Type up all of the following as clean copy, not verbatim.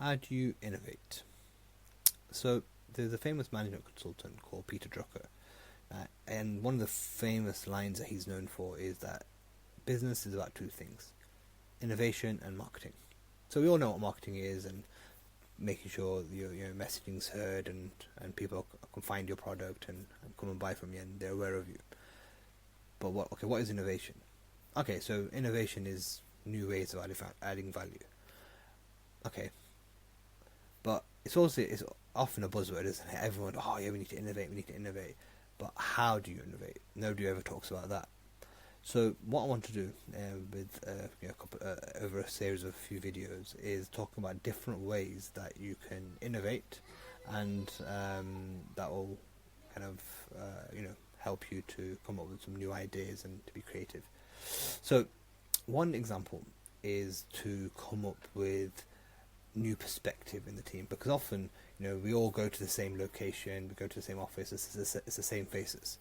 How do you innovate? So there's a famous management consultant called Peter Drucker, and one of the famous lines that he's known for is that business is about two things: innovation and marketing. So we all know what marketing is, and making sure your messaging's heard, and people can find your product and come and buy from you, and they're aware of you. But what is innovation? Okay, so innovation is new ways of adding value. Okay, but it's often a buzzword, isn't it? Everyone, oh yeah, we need to innovate, we need to innovate. But how do you innovate? Nobody ever talks about that. So what I want to do with over a series of a few videos is talk about different ways that you can innovate, and that will kind of help you to come up with some new ideas and to be creative. So one example is to come up with new perspective in the team, because often we all go to the same location, we go to the same office, it's the same faces.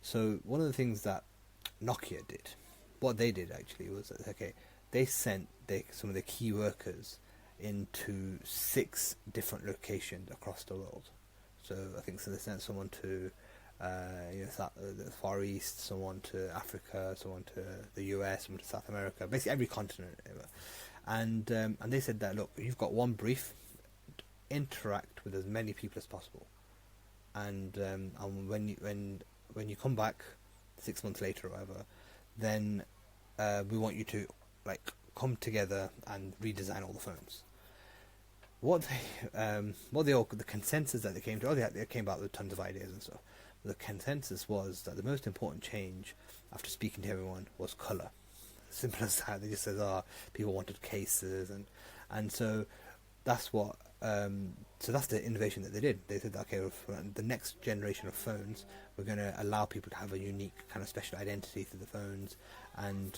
So one of the things that Nokia did, what they did actually was that, okay, they sent some of the key workers into 6 different locations across the world. So I think so they sent someone to the Far East, someone to Africa, someone to the US, someone to South America, basically every continent. And they said that, look, you've got one brief, interact with as many people as possible, and when you come back 6 months later or whatever, then we want you to come together and redesign all the phones. The consensus that they came to, they came out with tons of ideas and stuff. But the consensus was that the most important change, after speaking to everyone, was color. Simple as that. They just said, people wanted cases, and so that's what. So that's the innovation that they did. They said, okay, for the next generation of phones, we're going to allow people to have a unique kind of special identity through the phones, and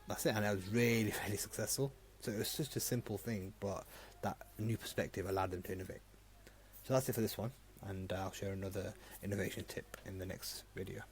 that's it. And it was really, really successful. So it was just a simple thing, but that new perspective allowed them to innovate. So that's it for this one, and I'll share another innovation tip in the next video.